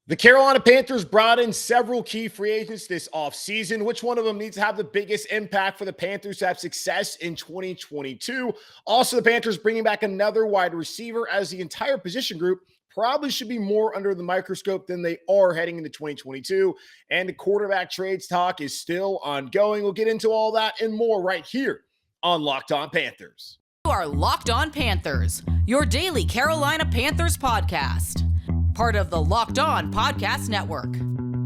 The Carolina Panthers brought in several key free agents this offseason. Which one of them needs to have the biggest impact for the Panthers to have success in 2022? Also, the Panthers bringing back another wide receiver, as the entire position group probably should be more under the microscope than they are heading into 2022. And the quarterback trades talk is still ongoing. We'll get into all that and more right here on Locked On Panthers. You are Locked On Panthers, your daily Carolina Panthers podcast. Part of the Locked On Podcast Network,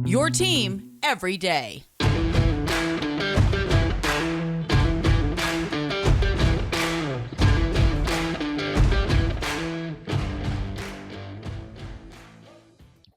your team every day.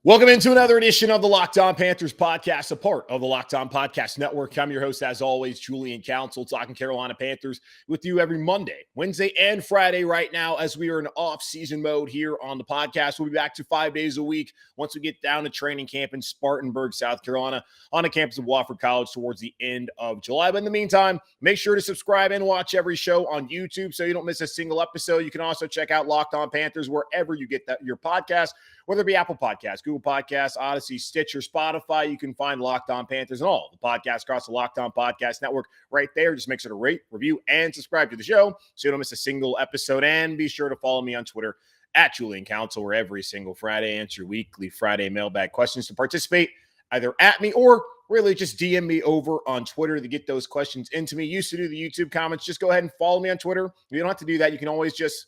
Welcome into another edition of the Locked On Panthers podcast, a part of the Locked On Podcast Network. I'm your host, as always, Julian Council, talking Carolina Panthers with you every Monday, Wednesday, and Friday right now as we are in off-season mode here on the podcast. We'll be back to 5 days a week once we get down to training camp in Spartanburg, South Carolina, on the campus of Wofford College towards the end of July. But in the meantime, make sure to subscribe and watch every show on YouTube so you don't miss a single episode. You can also check out Locked On Panthers wherever you get your podcast, whether it be Apple Podcasts, Google Podcasts, Odyssey, Stitcher, Spotify. You can find Locked On Panthers and all the podcasts across the Locked On Podcast Network right there. Just make sure to rate, review, and subscribe to the show so you don't miss a single episode. And be sure to follow me on Twitter at Julian Council, where every single Friday I answer weekly Friday mailbag questions. To participate, either at me or really just DM me over on Twitter to get those questions into me. Used to do the YouTube comments. Just go ahead and follow me on Twitter. You don't have to do that. You can always just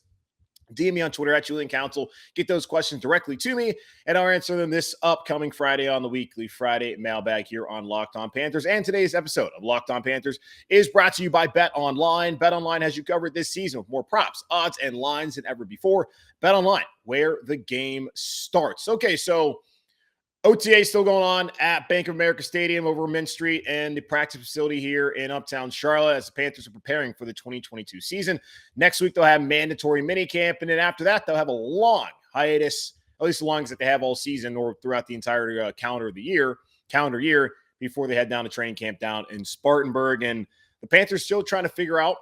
DM me on Twitter at Julian Council. Get those questions directly to me, and I'll answer them this upcoming Friday on the weekly Friday mailbag here on Locked On Panthers. And today's episode of Locked On Panthers is brought to you by Bet Online. Bet Online has you covered this season with more props, odds, and lines than ever before. Bet Online, where the game starts. Okay, so OTA still going on at Bank of America Stadium over Mint Street and the practice facility here in Uptown Charlotte as the Panthers are preparing for the 2022 season. Next week, they'll have mandatory minicamp, and then after that, they'll have a long hiatus, at least the longest that they have all season or throughout the entire calendar year, before they head down to training camp down in Spartanburg. And the Panthers still trying to figure out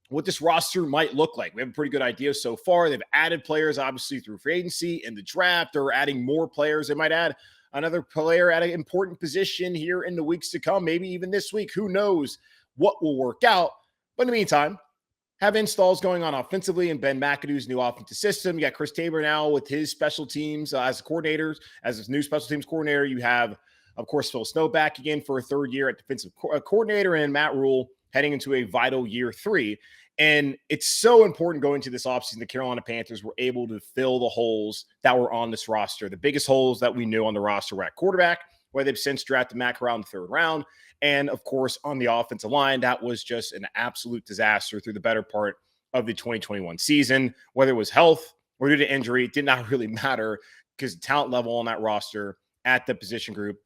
what this roster might look like. We have a pretty good idea so far. They've added players, obviously, through free agency and the draft. They're adding more players. They might add another player at an important position here in the weeks to come, maybe even this week. Who knows what will work out? But in the meantime, have installs going on offensively in Ben McAdoo's new offensive system. You got Chris Tabor now with his special teams as a coordinator, as his new special teams coordinator. You have, of course, Phil Snow back again for a third year at defensive coordinator, and Matt Rhule heading into a vital year 3. And it's so important going into this offseason. The Carolina Panthers were able to fill the holes that were on this roster. The biggest holes that we knew on the roster were at quarterback, where they've since drafted Mac around the third round. And, of course, on the offensive line, that was just an absolute disaster through the better part of the 2021 season. Whether it was health or due to injury, it did not really matter because the talent level on that roster at the position group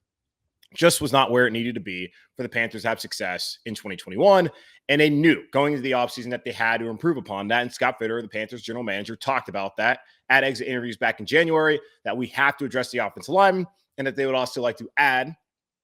just was not where it needed to be for the Panthers to have success in 2021. And they knew going into the offseason that they had to improve upon that. And Scott Fitterer, the Panthers general manager, talked about that at exit interviews back in January, that we have to address the offensive lineman and that they would also like to add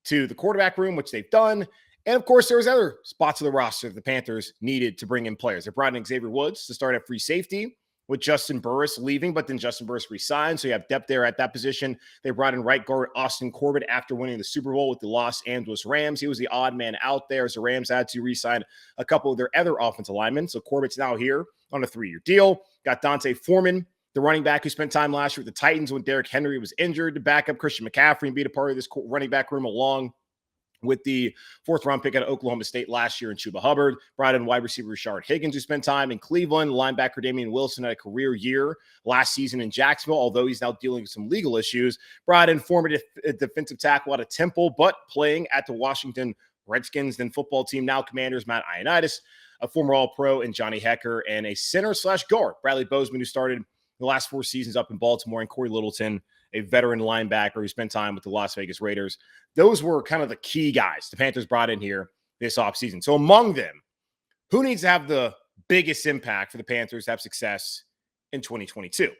to the quarterback room, which they've done. And, of course, there was other spots of the roster that the Panthers needed to bring in players. They brought in Xavier Woods to start at free safety, with Justin Burris leaving, but then Justin Burris resigned, so you have depth there at that position. They brought in right guard Austin Corbett after winning the Super Bowl with the Los Angeles Rams. He was the odd man out there, as the Rams had to re-sign a couple of their other offensive linemen. So Corbett's now here on a 3-year deal. Got Dante Foreman, the running back who spent time last year with the Titans when Derrick Henry was injured, to back up Christian McCaffrey and be a part of this running back room, along with the 4th-round pick out of Oklahoma State last year in Chuba Hubbard. Brought in wide receiver Rashard Higgins, who spent time in Cleveland. Linebacker Damian Wilson had a career year last season in Jacksonville, although he's now dealing with some legal issues. Brought in former defensive tackle out of Temple, but playing at the Washington Redskins, then football team, now Commanders, Matt Ioannidis, a former All-Pro, and Johnny Hecker, and a center/guard, Bradley Bozeman, who started the last 4 seasons up in Baltimore, and Corey Littleton, a veteran linebacker who spent time with the Las Vegas Raiders. Those were kind of the key guys the Panthers brought in here this offseason. So among them, who needs to have the biggest impact for the Panthers to have success in 2022?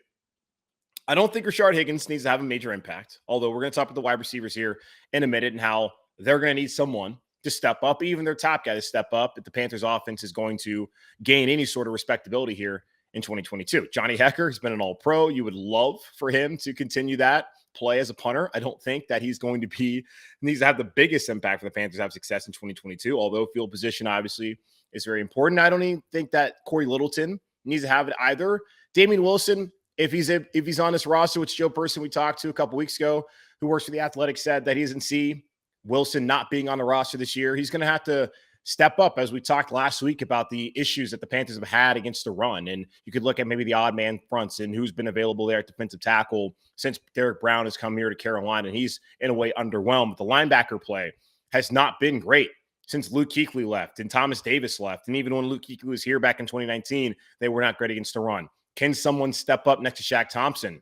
I don't think Rashard Higgins needs to have a major impact, although we're going to talk about the wide receivers here in a minute and how they're going to need someone to step up, even their top guy to step up, if the Panthers offense is going to gain any sort of respectability here in 2022. Johnny Hecker has been an All-Pro. You would love for him to continue that play as a punter. I don't think that he's going to needs to have the biggest impact for the Panthers to have success in 2022, although field position obviously is very important. I don't even think that Corey Littleton needs to have it either. Damian Wilson, if he's on this roster, which Joe Person we talked to a couple weeks ago, who works for the Athletic, said that he doesn't see Wilson not being on the roster this year. He's going to have to step up, as we talked last week about the issues that the Panthers have had against the run. And you could look at maybe the odd man fronts and who's been available there at defensive tackle since Derek Brown has come here to Carolina, and he's in a way underwhelmed. The linebacker play has not been great since Luke Kuechly left and Thomas Davis left. And even when Luke Kuechly was here back in 2019, they were not great against the run. Can someone step up next to Shaq Thompson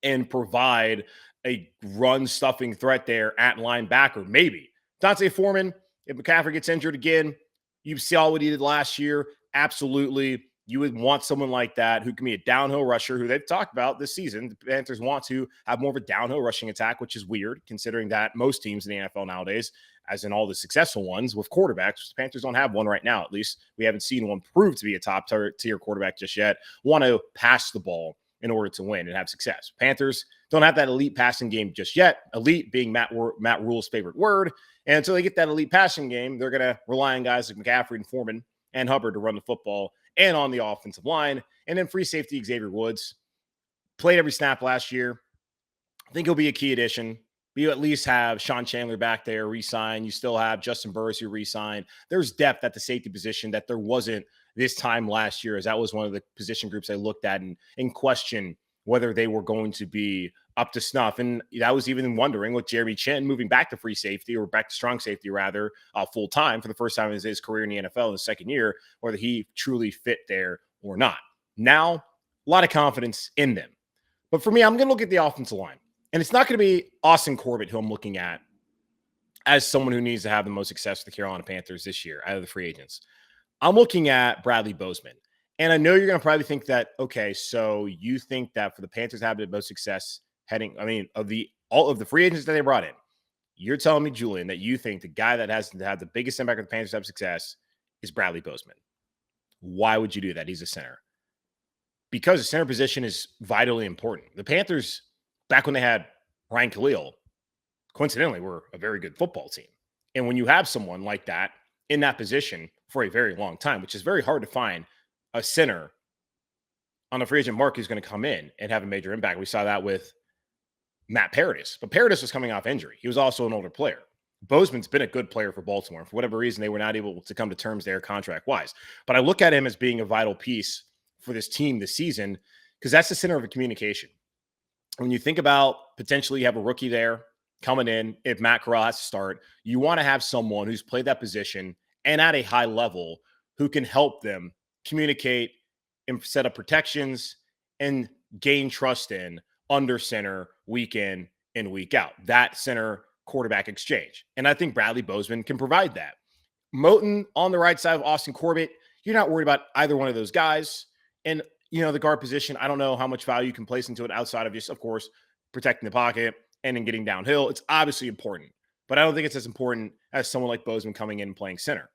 and provide a run-stuffing threat there at linebacker? Maybe. Dante Foreman, if McCaffrey gets injured again, you saw what he did last year. Absolutely. You would want someone like that who can be a downhill rusher, who they've talked about this season. The Panthers want to have more of a downhill rushing attack, which is weird considering that most teams in the NFL nowadays, as in all the successful ones with quarterbacks, the Panthers don't have one right now. At least we haven't seen one prove to be a top tier quarterback just yet. Want to pass the ball in order to win and have success. Panthers don't have that elite passing game just yet. Elite being Matt Rhule's favorite word. And until they get that elite passing game, they're going to rely on guys like McCaffrey and Foreman and Hubbard to run the football and on the offensive line. And then free safety Xavier Woods played every snap last year. I think he'll be a key addition. But you at least have Sean Chandler back there re-sign. You still have Justin Burris who re-signed. There's depth at the safety position that there wasn't this time last year, as that was one of the position groups I looked at and questioned whether they were going to be up to snuff. And that was even wondering with Jeremy Chin moving back to free safety, or back to strong safety rather, full time for the first time in his career in the NFL in the second year, whether he truly fit there or not. Now, a lot of confidence in them. But for me, I'm going to look at the offensive line. And it's not going to be Austin Corbett who I'm looking at as someone who needs to have the most success with the Carolina Panthers this year out of the free agents. I'm looking at Bradley Bozeman. And I know you're going to probably think that, okay, so you think that for the Panthers to have the most success all of the free agents that they brought in, you're telling me, Julian, that you think the guy that has to have the biggest impact on the Panthers to have success is Bradley Bozeman. Why would you do that? He's a center. Because the center position is vitally important. The Panthers, back when they had Ryan Khalil, coincidentally, were a very good football team. And when you have someone like that in that position for a very long time, which is very hard to find a center on the free agent market who's going to come in and have a major impact. We saw that with Matt Paradis, but Paradis was coming off injury. He was also an older player. Bozeman's been a good player for Baltimore. For whatever reason, they were not able to come to terms there contract-wise. But I look at him as being a vital piece for this team this season because that's the center of the communication. When you think about potentially you have a rookie there coming in, if Matt Corral has to start, you want to have someone who's played that position and at a high level who can help them communicate and set up protections and gain trust in under center week in and week out. That center quarterback exchange. And I think Bradley Bozeman can provide that. Moton on the right side of Austin Corbett, you're not worried about either one of those guys. And, the guard position, I don't know how much value you can place into it outside of just, of course, protecting the pocket and then getting downhill. It's obviously important, but I don't think it's as important as someone like Bozeman coming in and playing center.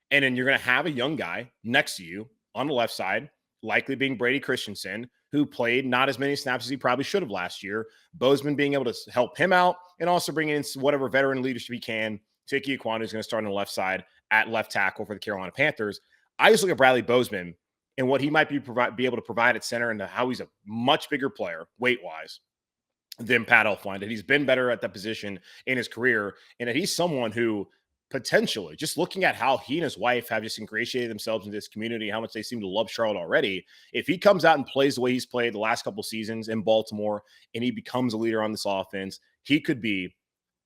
And then you're going to have a young guy next to you on the left side, likely being Brady Christensen, who played not as many snaps as he probably should have last year. Bozeman being able to help him out and also bring in whatever veteran leadership he can. Tiki Ekwonu is going to start on the left side at left tackle for the Carolina Panthers. I just look at Bradley Bozeman and what he might be able to provide at center and how he's a much bigger player weight-wise than Pat Elflein, that he's been better at that position in his career, and that he's someone who potentially, just looking at how he and his wife have just ingratiated themselves in this community, how much they seem to love Charlotte already, if he comes out and plays the way he's played the last couple seasons in Baltimore and he becomes a leader on this offense, he could be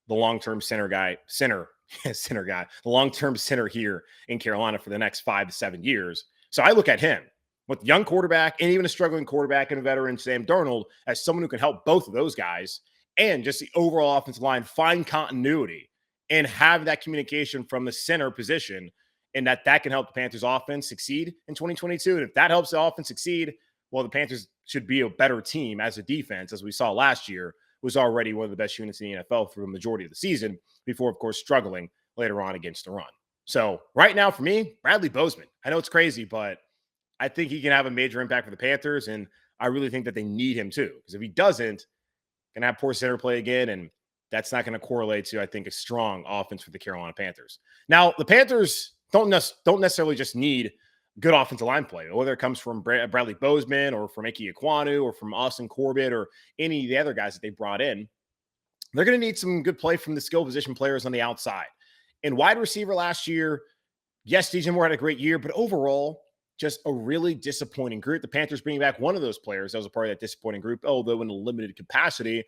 the long-term the long-term center here in Carolina for the next 5 to 7 years. So I look at him with young quarterback and even a struggling quarterback and a veteran Sam Darnold as someone who can help both of those guys and just the overall offensive line find continuity and have that communication from the center position, and that can help the Panthers offense succeed in 2022. And if that helps the offense succeed, well, the Panthers should be a better team as a defense, as we saw last year, was already one of the best units in the NFL for the majority of the season before, of course, struggling later on against the run. So right now for me, Bradley Bozeman, I know it's crazy, but I think he can have a major impact for the Panthers. And I really think that they need him too, because if he doesn't, going to have poor center play again, and that's not going to correlate to, I think, a strong offense for the Carolina Panthers. Now, the Panthers don't necessarily just need good offensive line play, whether it comes from Bradley Bozeman or from Ike Ekwonu or from Austin Corbett or any of the other guys that they brought in. They're going to need some good play from the skill position players on the outside. And wide receiver last year, yes, DJ Moore had a great year, but overall, just a really disappointing group. The Panthers bringing back one of those players that was a part of that disappointing group, although in a limited capacity.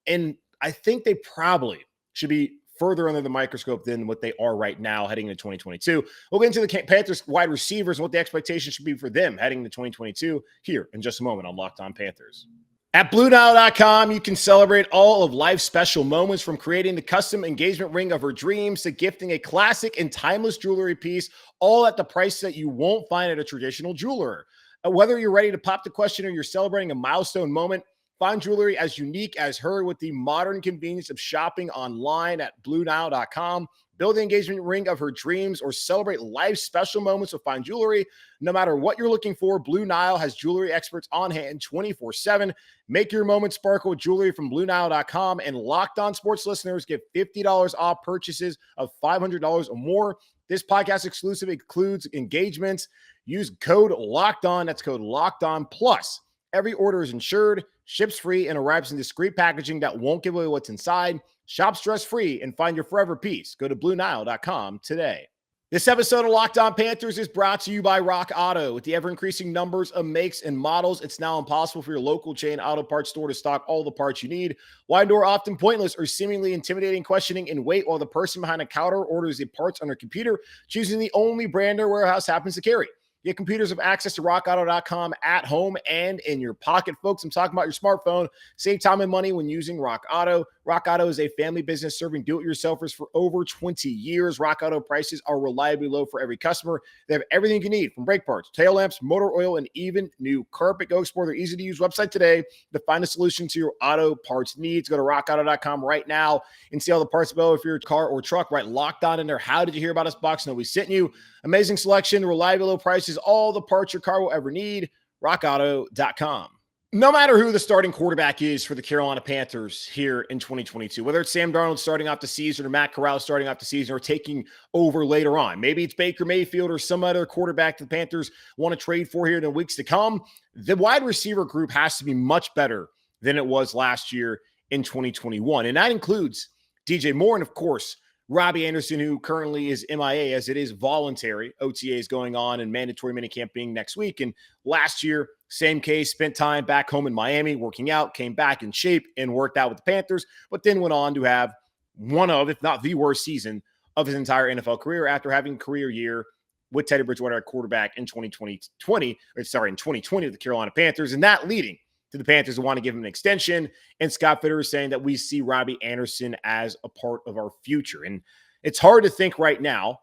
And I think they probably should be further under the microscope than what they are right now heading into 2022. We'll get into the Panthers wide receivers and what the expectations should be for them heading into 2022 here in just a moment on Locked On Panthers. At BlueNile.com, you can celebrate all of life's special moments, from creating the custom engagement ring of her dreams to gifting a classic and timeless jewelry piece, all at the price that you won't find at a traditional jeweler. Whether you're ready to pop the question or you're celebrating a milestone moment, find jewelry as unique as her with the modern convenience of shopping online at BlueNile.com. Build the engagement ring of her dreams or celebrate life's special moments with fine jewelry. No matter what you're looking for, Blue Nile has jewelry experts on hand 24/7. Make your moment sparkle with jewelry from BlueNile.com, and Locked On Sports listeners get $50 off purchases of $500 or more. This podcast exclusive includes engagements. Use code Locked On. That's code Locked On. Plus, every order is insured, ships free, and arrives in discreet packaging that won't give away what's inside. Shop stress-free and find your forever piece. Go to BlueNile.com today. This episode of Locked On Panthers is brought to you by Rock Auto. With the ever-increasing numbers of makes and models, it's now impossible for your local chain auto parts store to stock all the parts you need. Why endure often pointless or seemingly intimidating questioning and wait while the person behind the counter orders the parts on their computer, choosing the only brand their warehouse happens to carry? Get computers have access to rockauto.com at home and in your pocket, folks. I'm talking about your smartphone. Save time and money when using Rock Auto. Rock Auto is a family business serving do-it-yourselfers for over 20 years. Rock Auto prices are reliably low for every customer. They have everything you need, from brake parts, tail lamps, motor oil, and even new carpet. Go explore their easy-to-use website today to find a solution to your auto parts needs. Go to rockauto.com right now and see all the parts available for your car or truck. Right, Locked On in there. How did you hear about us box? No, we sent you. Amazing selection, reliable low prices, all the parts your car will ever need. rockauto.com. No matter who the starting quarterback is for the Carolina Panthers here in 2022, whether it's Sam Darnold starting off the season or Matt Corral starting off the season or taking over later on, maybe it's Baker Mayfield or some other quarterback the Panthers want to trade for here in the weeks to come, the wide receiver group has to be much better than it was last year in 2021. And that includes DJ Moore and, of course, Robbie Anderson, who currently is MIA as it is voluntary. OTAs going on and mandatory minicamp being next week. And last year, same case, spent time back home in Miami working out, came back in shape and worked out with the Panthers, but then went on to have one of, if not the worst season of his entire NFL career after having a career year with Teddy Bridgewater at quarterback in 2020 with the Carolina Panthers, and that leading to the Panthers who want to give him an extension. And Scott Fitterer is saying that we see Robbie Anderson as a part of our future. And it's hard to think right now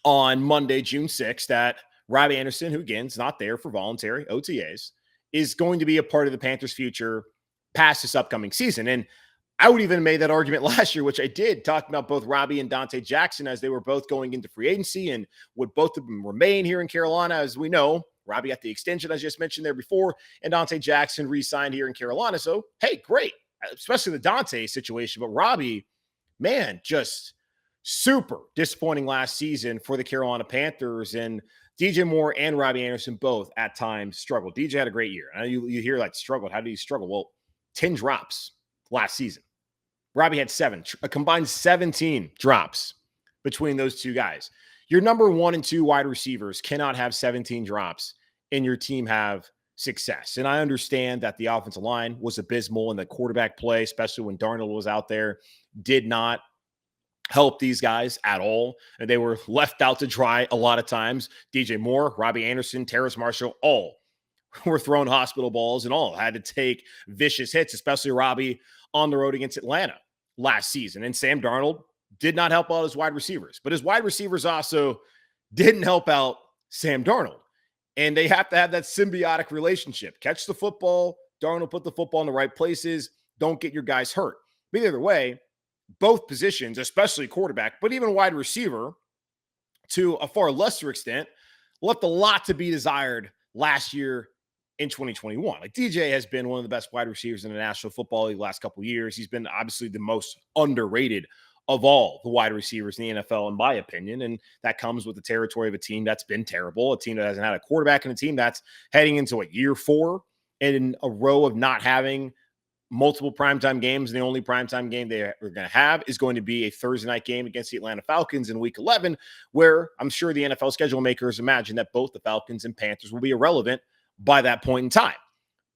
on Monday, June 6th, that Robbie Anderson, who again is not there for voluntary OTAs, is going to be a part of the Panthers' future past this upcoming season. And I would even have made that argument last year, which I did, talking about both Robbie and Dante Jackson as they were both going into free agency and would both of them remain here in Carolina. As we know, Robbie got the extension, as just mentioned there before, and Dante Jackson re-signed here in Carolina. So, hey, great, especially the Dante situation. But Robbie, man, just super disappointing last season for the Carolina Panthers. And DJ Moore and Robbie Anderson both at times struggled. DJ had a great year. I know you hear like struggled. How did he struggle? Well, 10 drops last season. Robbie had a combined 17 drops between those two guys. Your number 1 and 2 wide receivers cannot have 17 drops and your team have success. And I understand that the offensive line was abysmal and the quarterback play, especially when Darnold was out there, did not help these guys at all. And they were left out to dry a lot of times. DJ Moore, Robbie Anderson, Terrace Marshall, all were throwing hospital balls and all had to take vicious hits, especially Robbie on the road against Atlanta last season. And Sam Darnold did not help out his wide receivers, but his wide receivers also didn't help out Sam Darnold. And they have to have that symbiotic relationship. Catch the football, Darnold put the football in the right places, don't get your guys hurt. But either way, both positions, especially quarterback, but even wide receiver, to a far lesser extent, left a lot to be desired last year in 2021. Like DJ has been one of the best wide receivers in the National Football League the last couple of years. He's been obviously the most underrated of all the wide receivers in the NFL, in my opinion. And that comes with the territory of a team that's been terrible, a team that hasn't had a quarterback, and a team that's heading into year 4 in a row of not having multiple primetime games. And the only primetime game they are going to have is going to be a Thursday night game against the Atlanta Falcons in week 11, where I'm sure the NFL schedule makers imagine that both the Falcons and Panthers will be irrelevant by that point in time.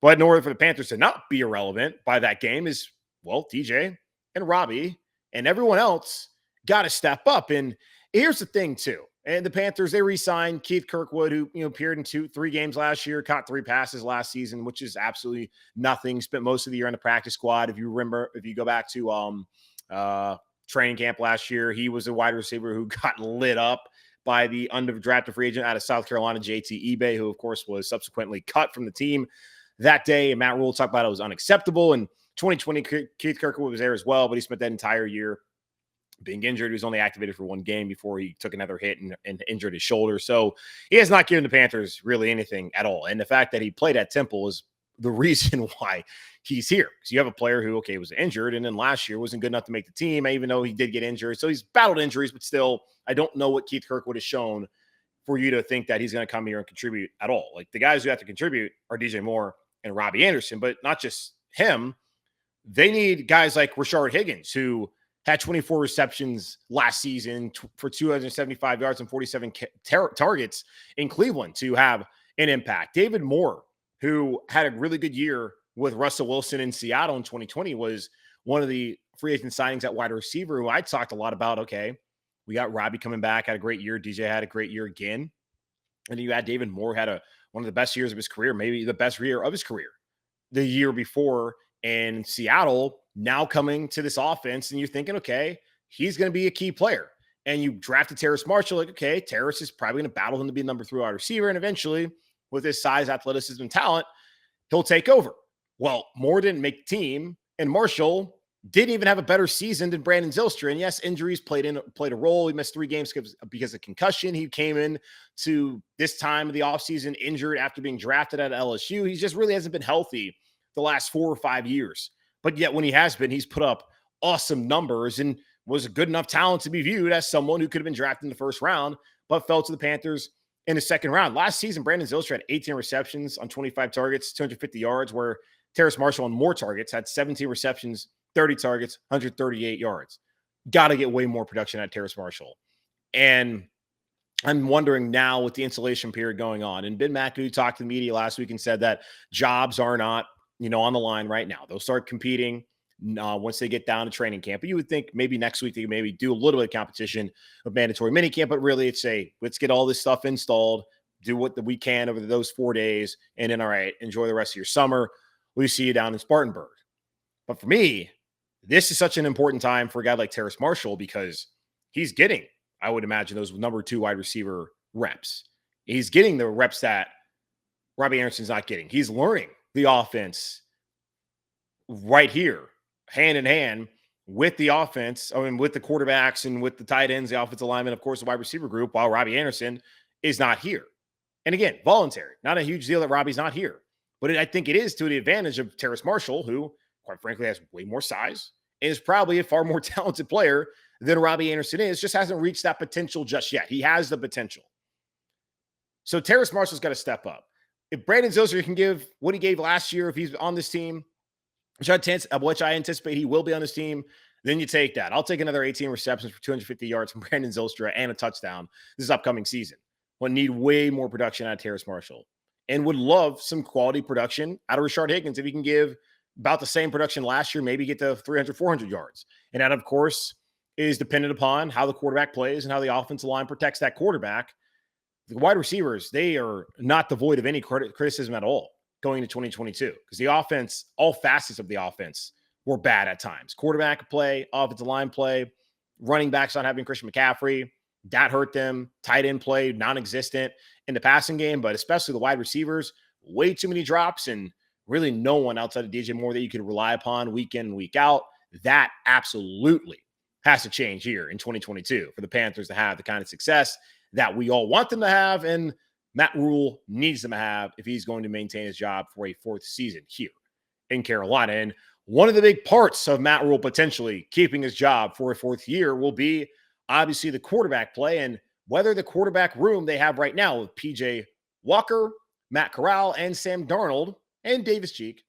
But in order for the Panthers to not be irrelevant by that game is, well, DJ and Robbie and everyone else got to step up. And here's the thing, too. And the Panthers, they re-signed Keith Kirkwood, who appeared in 2-3 games last year, caught 3 passes last season, which is absolutely nothing. Spent most of the year on the practice squad. If you remember, if you go back to training camp last year, he was a wide receiver who got lit up by the undrafted free agent out of South Carolina, JT Ebay, who, of course, was subsequently cut from the team that day. And Matt Rhule talked about it was unacceptable. And 2020, Keith Kirkwood was there as well, but he spent that entire year being injured. He was only activated for 1 game before he took another hit and injured his shoulder. So he has not given the Panthers really anything at all. And the fact that he played at Temple is the reason why he's here. Because you have a player who, okay, was injured, and then last year wasn't good enough to make the team, even though he did get injured. So he's battled injuries, but still, I don't know what Keith Kirkwood has shown for you to think that he's going to come here and contribute at all. Like, the guys who have to contribute are DJ Moore and Robbie Anderson, but not just him. They need guys like Rashard Higgins, who had 24 receptions last season for 275 yards and 47 targets in Cleveland to have an impact. David Moore, who had a really good year with Russell Wilson in Seattle in 2020, was one of the free agent signings at wide receiver who I talked a lot about. Okay, we got Robbie coming back, had a great year. DJ had a great year again. And then you had David Moore, had one of the best years of his career, maybe the best year of his career the year before in Seattle, now coming to this offense, and you're thinking, okay, he's going to be a key player. And you drafted Terrace Marshall, like, okay, Terrace is probably going to battle him to be number 3 wide receiver, and eventually, with his size, athleticism, and talent, he'll take over. Well, Moore didn't make the team, and Marshall didn't even have a better season than Brandon Zylstra. And yes, injuries played a role. He missed 3 games because of concussion. He came in to this time of the offseason injured after being drafted at LSU. He just really hasn't been healthy the last 4 or 5 years. But yet when he has been, he's put up awesome numbers and was a good enough talent to be viewed as someone who could have been drafted in the first round, but fell to the Panthers in the second round. Last season, Brandon Zylstra had 18 receptions on 25 targets, 250 yards, where Terrace Marshall on more targets had 17 receptions, 30 targets, 138 yards. Got to get way more production out of Terrace Marshall. And I'm wondering now with the installation period going on, and Ben McAdoo talked to the media last week and said that jobs are not on the line right now. They'll start competing once they get down to training camp. But you would think maybe next week they maybe do a little bit of competition of mandatory minicamp, but really it's let's get all this stuff installed, do what we can over those 4 days, and then, all right, enjoy the rest of your summer. We see you down in Spartanburg. But for me, this is such an important time for a guy like Terrace Marshall because he's getting, I would imagine, those number 2 wide receiver reps. He's getting the reps that Robbie Anderson's not getting. He's learning the offense right here, hand in hand with the offense, with the quarterbacks and with the tight ends, the offensive linemen, of course, the wide receiver group, while Robbie Anderson is not here. And again, voluntary, not a huge deal that Robbie's not here. But I think it is to the advantage of Terrace Marshall, who, quite frankly, has way more size and is probably a far more talented player than Robbie Anderson is, just hasn't reached that potential just yet. He has the potential. So Terrace Marshall's got to step up. If Brandon Zylstra can give what he gave last year, if he's on this team, which I anticipate he will be on this team, then you take that. I'll take another 18 receptions for 250 yards from Brandon Zylstra and a touchdown this upcoming season. But need way more production out of Terrace Marshall. And would love some quality production out of Rashard Higgins if he can give about the same production last year, maybe get to 300, 400 yards. And that, of course, is dependent upon how the quarterback plays and how the offensive line protects that quarterback. The wide receivers, they are not devoid of any criticism at all going into 2022 because the offense, all facets of the offense were bad at times. Quarterback play, offensive line play, running backs not having Christian McCaffrey, that hurt them. Tight end play, non-existent in the passing game, but especially the wide receivers, way too many drops and really no one outside of DJ Moore that you could rely upon week in and week out. That absolutely has to change here in 2022 for the Panthers to have the kind of success that we all want them to have and Matt Rhule needs him to have if he's going to maintain his job for a fourth season here in Carolina. And one of the big parts of Matt Rhule potentially keeping his job for a fourth year will be obviously the quarterback play and whether the quarterback room they have right now with PJ Walker, Matt Corral, and Sam Darnold and Davis Cheek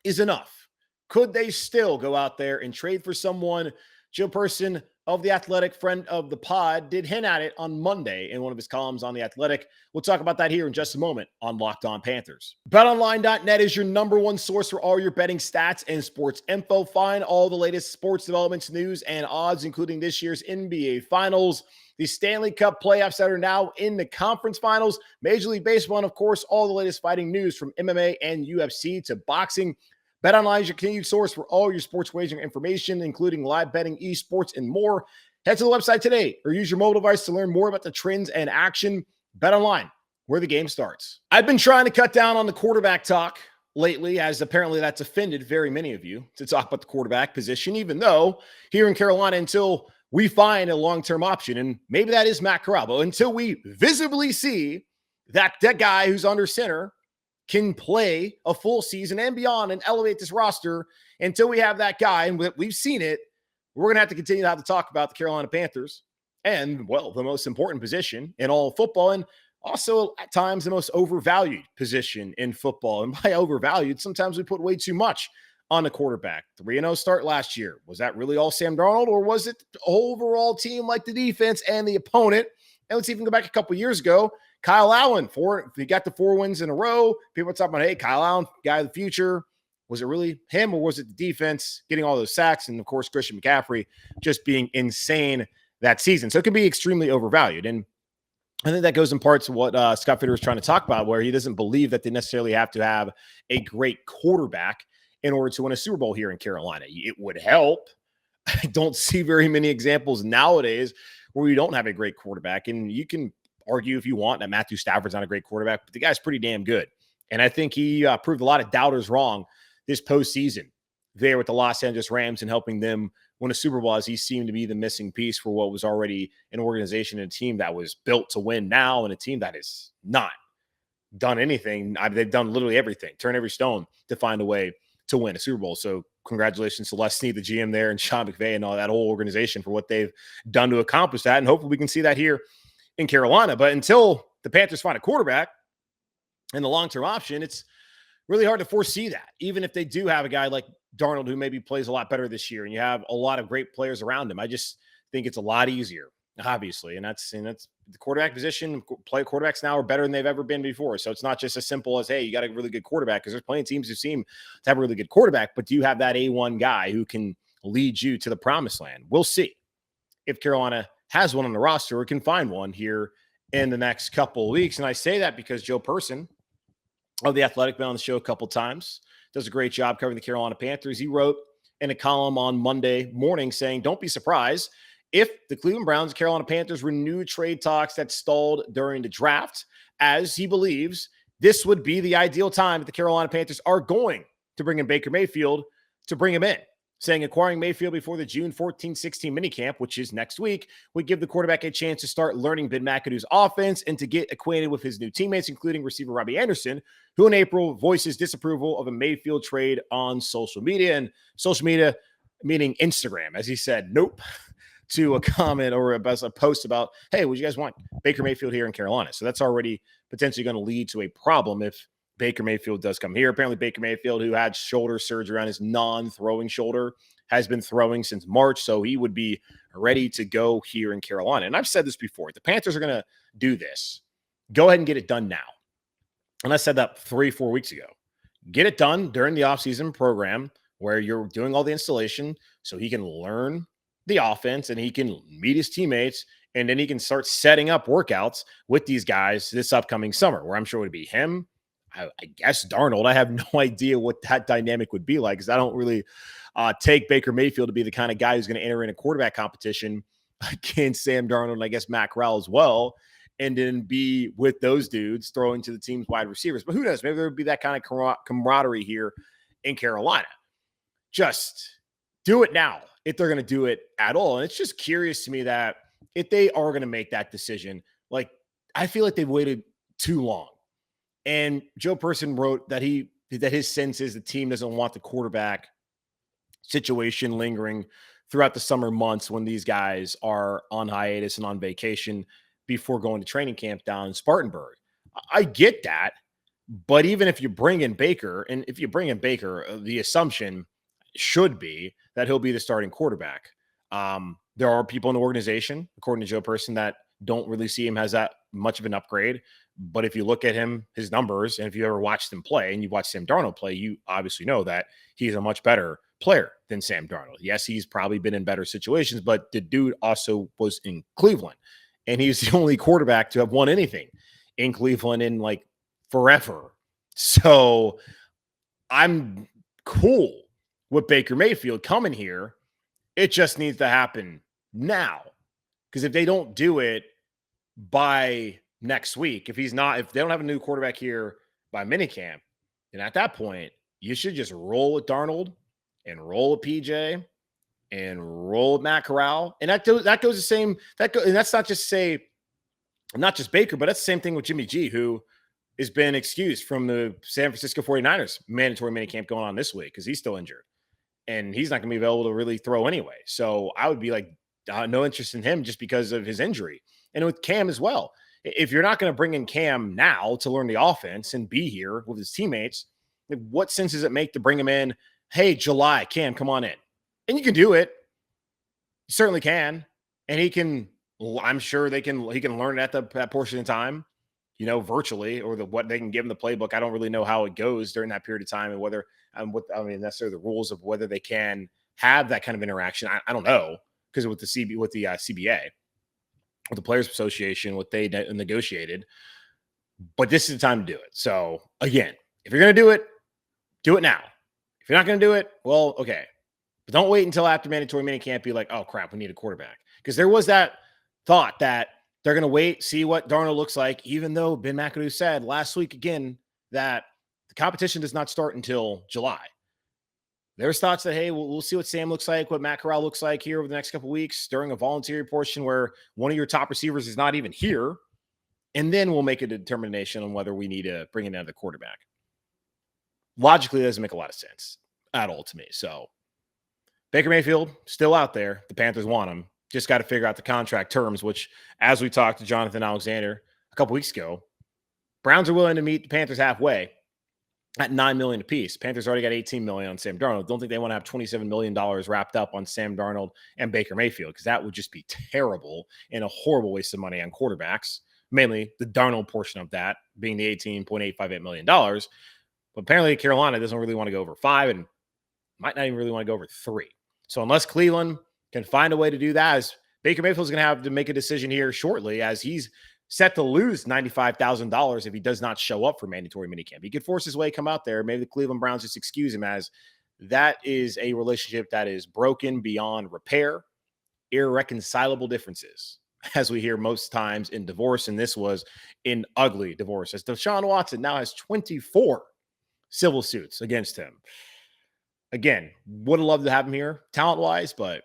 is enough. Could they still go out there and trade for someone? Joe Person of The Athletic, friend of the pod, did hint at it on Monday in one of his columns on The Athletic. We'll talk about that here in just a moment on Locked On Panthers. BetOnline.net is your number one source for all your betting stats and sports info. Find all the latest sports developments, news, and odds, including this year's NBA Finals, the Stanley Cup playoffs that are now in the conference finals, Major League Baseball, and of course, all the latest fighting news from MMA and UFC to boxing. BetOnline is your continued source for all your sports wagering information, including live betting, esports, and more. Head to the website today or use your mobile device to learn more about the trends and action. BetOnline, where the game starts. I've been trying to cut down on the quarterback talk lately, as apparently that's offended very many of you to talk about the quarterback position, even though here in Carolina, until we find a long-term option, and maybe that is Matt Corral, but until we visibly see that guy who's under center can play a full season and beyond and elevate this roster, until we have that guy, and we've seen it, we're going to have to continue to have to talk about the Carolina Panthers and, well, the most important position in all of football, and also at times the most overvalued position in football. And by overvalued, sometimes we put way too much on the quarterback. 3-0 start last year. Was that really all Sam Darnold, or was it the overall team like the defense and the opponent? And let's even go back a couple years ago. Kyle Allen, he got the 4 wins in a row. People are talking about, hey, Kyle Allen, guy of the future. Was it really him, or was it the defense getting all those sacks? And, of course, Christian McCaffrey just being insane that season. So it can be extremely overvalued. And I think that goes in part to what Scott Fitterer is trying to talk about, where he doesn't believe that they necessarily have to have a great quarterback in order to win a Super Bowl here in Carolina. It would help. I don't see very many examples nowadays where you don't have a great quarterback. And you can argue if you want that Matthew Stafford's not a great quarterback, but the guy's pretty damn good. And I think he proved a lot of doubters wrong this postseason there with the Los Angeles Rams and helping them win a Super Bowl, as he seemed to be the missing piece for what was already an organization and a team that was built to win now, and a team that has not done anything. They've done literally everything, turn every stone to find a way to win a Super Bowl. So congratulations to Les Snead, the GM there, and Sean McVay and all that whole organization for what they've done to accomplish that. And hopefully we can see that here in Carolina. But until the Panthers find a quarterback and the long-term option, it's really hard to foresee that. Even if they do have a guy like Darnold, who maybe plays a lot better this year, and you have a lot of great players around him, I just think it's a lot easier, obviously. And that's the quarterback position. Quarterbacks now are better than they've ever been before. So it's not just as simple as, hey, you got a really good quarterback, because there's plenty of teams who seem to have a really good quarterback, but do you have that A1 guy who can lead you to the promised land? We'll see if Carolina has one on the roster or can find one here in the next couple of weeks. And I say that because Joe Person of The Athletic, been on the show a couple times, does a great job covering the Carolina Panthers. He wrote in a column on Monday morning saying, don't be surprised if the Cleveland Browns and Carolina Panthers renew trade talks that stalled during the draft, as he believes this would be the ideal time that the Carolina Panthers are going to bring in Baker Mayfield to bring him in, saying acquiring Mayfield before the June 14-16 minicamp, which is next week, would give the quarterback a chance to start learning Ben McAdoo's offense and to get acquainted with his new teammates, including receiver Robbie Anderson, who in April voices disapproval of a Mayfield trade on social media. And social media, meaning Instagram, as he said, nope, to a comment or a post about, hey, would you guys want Baker Mayfield here in Carolina? So that's already potentially going to lead to a problem if Baker Mayfield does come here. Apparently Baker Mayfield, who had shoulder surgery on his non-throwing shoulder, has been throwing since March, so he would be ready to go here in Carolina. And I've said this before. The Panthers are going to do this. Go ahead and get it done now. And I said that 3-4 weeks ago. Get it done during the offseason program where you're doing all the installation so he can learn the offense and he can meet his teammates, and then he can start setting up workouts with these guys this upcoming summer, where I'm sure it would be him, I guess Darnold. I have no idea what that dynamic would be like, because I don't really take Baker Mayfield to be the kind of guy who's going to enter in a quarterback competition against Sam Darnold and I guess Matt Corral as well, and then be with those dudes throwing to the team's wide receivers. But who knows? Maybe there would be that kind of camaraderie here in Carolina. Just do it now if they're going to do it at all. And it's just curious to me that if they are going to make that decision, like, I feel like they've waited too long. And Joe Person wrote that his sense is the team doesn't want the quarterback situation lingering throughout the summer months when these guys are on hiatus and on vacation before going to training camp down in Spartanburg. I get that, but even if you bring in Baker, the assumption should be that he'll be the starting quarterback. There are people in the organization, according to Joe Person, that don't really see him as that much of an upgrade. But if you look at him, his numbers, and if you ever watched him play and you watched Sam Darnold play, you obviously know that he's a much better player than Sam Darnold. Yes, he's probably been in better situations, but the dude also was in Cleveland. And he's the only quarterback to have won anything in Cleveland in like forever. So I'm cool with Baker Mayfield coming here. It just needs to happen now. Because if they don't do it by next week, if they don't have a new quarterback here by minicamp, then at that point, you should just roll with Darnold and roll with PJ and roll with Matt Corral. And that goes the same. And that's not just Baker, but that's the same thing with Jimmy G, who has been excused from the San Francisco 49ers mandatory minicamp going on this week because he's still injured. And he's not going to be available to really throw anyway. So I would be like, no interest in him just because of his injury. And with Cam as well. If you're not going to bring in Cam now to learn the offense and be here with his teammates, what sense does it make to bring him in? Hey, July, Cam, come on in. And you can do it. You certainly can. And I'm sure he can learn at that portion of time, virtually, or what they can give him the playbook. I don't really know how it goes during that period of time and whether, necessarily the rules of whether they can have that kind of interaction. I don't know, because with the CBA, with the Players Association, what they negotiated. But this is the time to do it. So again, if you're going to do it now. If you're not going to do it, well, okay. But don't wait until after mandatory minicamp. Be like, oh crap, we need a quarterback. Because there was that thought that they're going to wait, see what Darnold looks like, even though Ben McAdoo said last week again that the competition does not start until July. There's thoughts that, hey, we'll see what Sam looks like, what Matt Corral looks like here over the next couple of weeks during a voluntary portion where one of your top receivers is not even here. And then we'll make a determination on whether we need to bring in another quarterback. Logically, it doesn't make a lot of sense at all to me. So Baker Mayfield still out there. The Panthers want him. Just got to figure out the contract terms, which, as we talked to Jonathan Alexander a couple weeks ago, Browns are willing to meet the Panthers halfway at $9 million apiece. Panthers already got $18 million on Sam Darnold. Don't think they want to have $27 million wrapped up on Sam Darnold and Baker Mayfield, because that would just be terrible and a horrible waste of money on quarterbacks, mainly the Darnold portion of that being the $18.858 million. But apparently Carolina doesn't really want to go over 5 and might not even really want to go over 3. So unless Cleveland can find a way to do that, as Baker Mayfield's going to have to make a decision here shortly, as he's set to lose $95,000 if he does not show up for mandatory minicamp. He could force his way, come out there. Maybe the Cleveland Browns just excuse him, as that is a relationship that is broken beyond repair, irreconcilable differences, as we hear most times in divorce. And this was an ugly divorce, as Deshaun Watson now has 24 civil suits against him. Again, would have loved to have him here talent-wise, but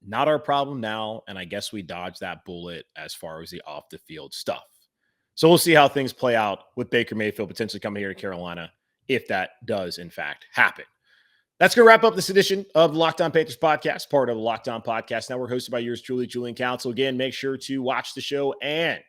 not our problem now, and I guess we dodged that bullet as far as the off-the-field stuff. So we'll see how things play out with Baker Mayfield potentially coming here to Carolina, if that does, in fact, happen. That's going to wrap up this edition of the Locked On Panthers podcast, part of the Locked On Podcast Network, hosted by yours truly, Julian Council. Again, make sure to watch the show and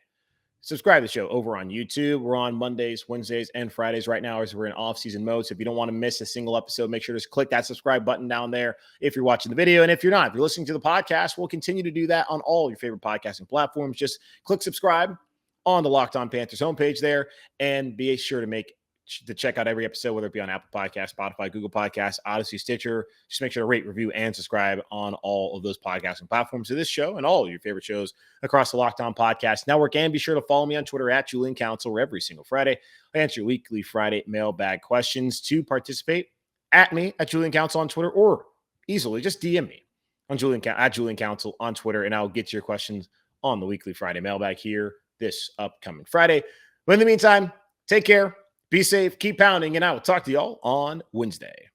subscribe to the show over on YouTube. We're on Mondays, Wednesdays, and Fridays right now as we're in off-season mode. So if you don't want to miss a single episode, make sure to click that subscribe button down there if you're watching the video. And if you're not, if you're listening to the podcast, we'll continue to do that on all your favorite podcasting platforms. Just click subscribe on the Locked On Panthers homepage there, and be sure to check out every episode, whether it be on Apple Podcasts, Spotify, Google Podcasts, Odyssey, Stitcher. Just make sure to rate, review, and subscribe on all of those podcasting platforms to this show and all of your favorite shows across the Locked On Podcast Network. And be sure to follow me on Twitter at Julian Council, where every single Friday I answer your weekly Friday mailbag questions. To participate, at me at Julian Council on Twitter, or easily just DM me on at Julian Council on Twitter, and I'll get to your questions on the weekly Friday mailbag here this upcoming Friday. But in the meantime, take care. Be safe, keep pounding, and I will talk to y'all on Wednesday.